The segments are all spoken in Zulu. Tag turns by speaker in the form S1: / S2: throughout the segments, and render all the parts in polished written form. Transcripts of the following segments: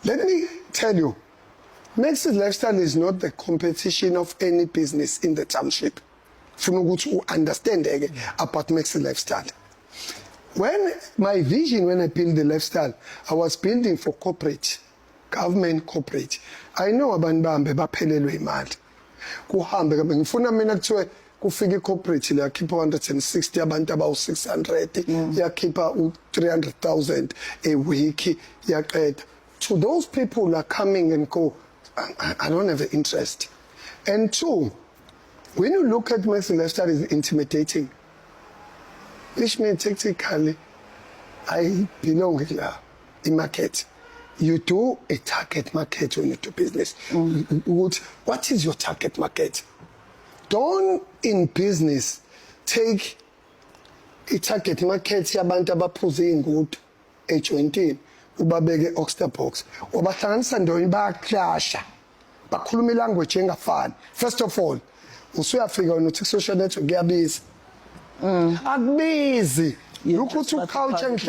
S1: Let me tell you, Max's Lifestyle is not the competition of any business in the township. Funa ukuthi understand about Max's Lifestyle. When my vision, when I built the lifestyle, I was building for corporate, government corporate. I know abantu bahambe baphelelwe imali. Kuhambe ngifuna mina kuthiwe kufika corporate la khipha 160 abantu abawu600 yakhipha u300,000 a week yaqeda. To those people who are coming and go, I don't have an interest. And two, when you look at Max's Lifestyle, is intimidating. Which means technically, I belong here in market. You do a target market when you do business. What is your target market? Don't in business take a target market yabantu abaphuze ingudu ejointini ubabeke Oxter box ubahlanganisa ndawonye bayaclasha bakhuluma ilanguage engafani. First of all, usuyafika wena uthi social network kuyabiza. Akubizi. Look at your culture and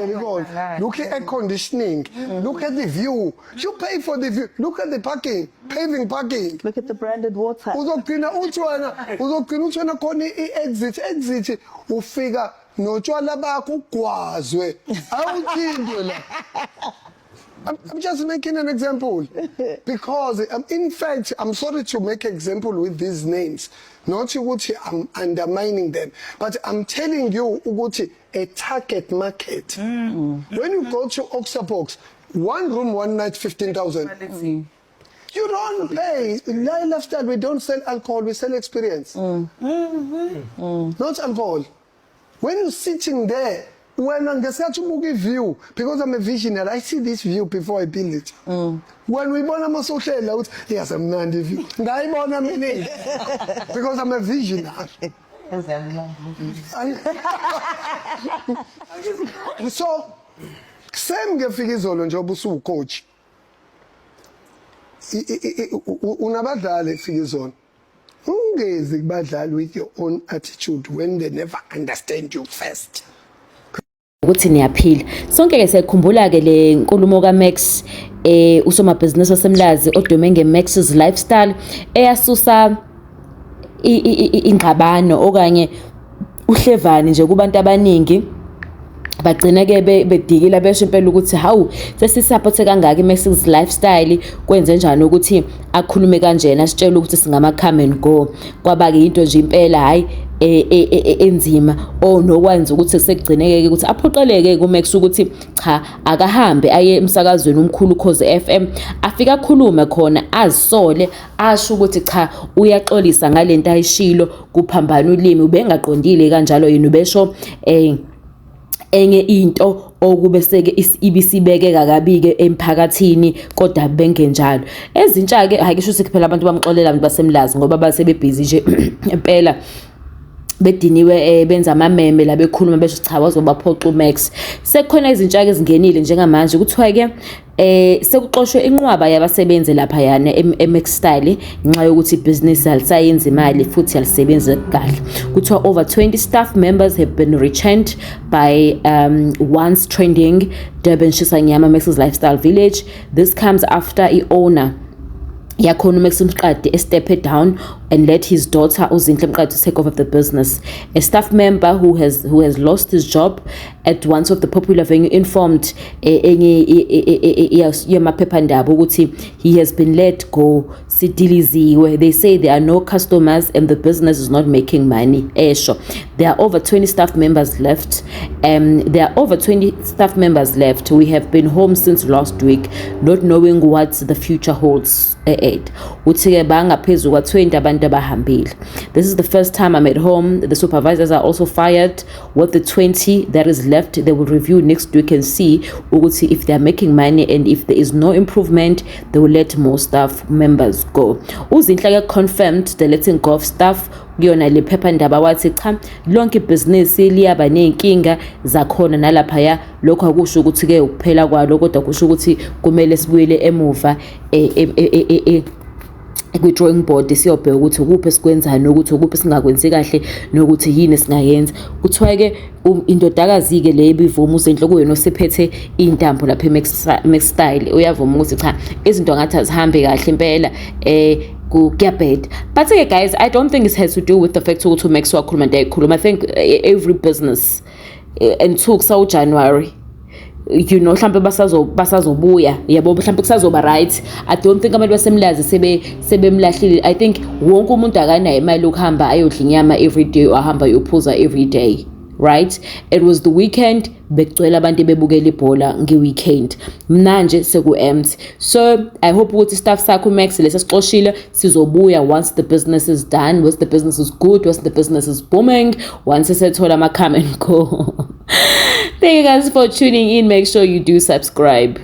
S1: look at air conditioning. Look at the view. You pay for the view. Look at the parking, paving parking.
S2: Look at the branded water.
S1: Uzogcina utshwana khona i-exit ufika notshwala bakho ugwazwe awuthindwe la. I'm just making an example because in fact I'm sorry to make an example with these names, not ukuthi I'm undermining them, but I'm telling you ukuthi a target market. When you go to Oxter box, 1 room 1 night 15,000. You don't pay. In Lifestyle we don't sell alcohol, we sell experience. Not alcohol. When you're sitting there, when I'm a view, because I'm a visionary, I see this view before I build it. When we want a social out, yes, I'm not a view. Because I'm a visionary. So, same gefigizolo njobu su coach. Unabadlali figizolo. Ungezi kubadlali with your own attitude when they never understand you first.
S3: Ukuthi niyaphila sonke ke sikhumbula ke le nkulumo ka Max usomabhizinisi wasemlazi odume ngeMax's Lifestyle eyasusa ingxabano okanye uhlevani nje kubantu abaningi bagcina ke bedikila besho impela ukuthi hawu sesisupport kangaka iMax's Lifestyle kwenze njani ukuthi akhulume kanjena asitshela ukuthi singama come and go kwaba ke into nje impela hayi enzima nokwenza ukuthi sekugcineke ukuthi aphoqeleke kuMax ukuthi cha akahambe aye emsakazweni umkhulu Khosi FM afika akhulume khona azisole asho ukuthi cha uyaxolisa ngalento ayishilo kuphambana ulimi ubengaqondile kanjalo yini ubesho enye into okube seke ibisibekeka kabike emphakathini kodwa bengenjalo ezintsha ke akisho siphela abantu bamxolela abantu basemlazi ngoba base busy nje impela bediniwe benza amameme la bekhuluma besho cha wazobaphoqa uMax sekukhona izintsha ezingenile njengamanje kuthiwa ke sekuxoshwe inqwaba yabasebenzi lapha yana eMax Style nxa yokuthi business alisayenza imali futhi alisebenza kahle kuthiwa over 20 staff members have been retrenched by once trending Durban Shisanyama Max's Lifestyle Village. This comes after the owner yakhona uMax Mqadi step down and let his daughter Uzinhle Mqadi take over the business. A staff member who has lost his job at once of the popular venue informed yamaphephandaba ukuthi he has been let go sidiliziwe. They say there are no customers and the business is not making money. Sure. There are over 20 staff members left. We have been home since last week not knowing what the future holds. Uthi ke bangaphezulu kwa 20 abantu abahambile. This is the first time I'm at home. The supervisors are also fired. What the 20 that is left, they will review next week and see ukuthi if they are making money, and if there is no improvement, they will let more staff members go. Uzinhle ke confirmed the letting go of staff kuyona le phephandaba wathi cha lonke business liyaba nenkinga zakhona nalapha ya lokho akusho ukuthi ke ukuphela kwalo kodwa kusho ukuthi kumele sibuyele emuva kwi-drawing board siyobheka ukuthi ukuphi esikwenzayo nokuthi ukuphi singakwenzi kahle nokuthi yini singayenza. Kuthiwa-ke indodakazi-ke le ebivuma uZenhle kuyena osephethe iy'ntambo lapha e-Max Style uyavuma ukuthi cha izinto ngathi azihambe kahle impela kuyabheda. But-ke guys, I don't think it has to do with the fact ukuthi uMax wakhuluma nto I think every business and kusa January, you know, mhlawumbe basazobuya yabo, mhlawumbe kusazoba right. I don't think abantu basemlazi sebemlahlile. I think wonke umuntu akanayo imali yokuhamba ayodla inyama every day ahamba yophuza every day, right? It was the weekend, bekugcwele abantu bebukela ibhola ngeweekend, manje seku-empty. So I hope ukuthi staff sakho Max lesixoshile sizobuya once the business is done, once the business is good, once the business is booming, once sethola ama come and go. Thank you guys for tuning in. Make sure you do subscribe.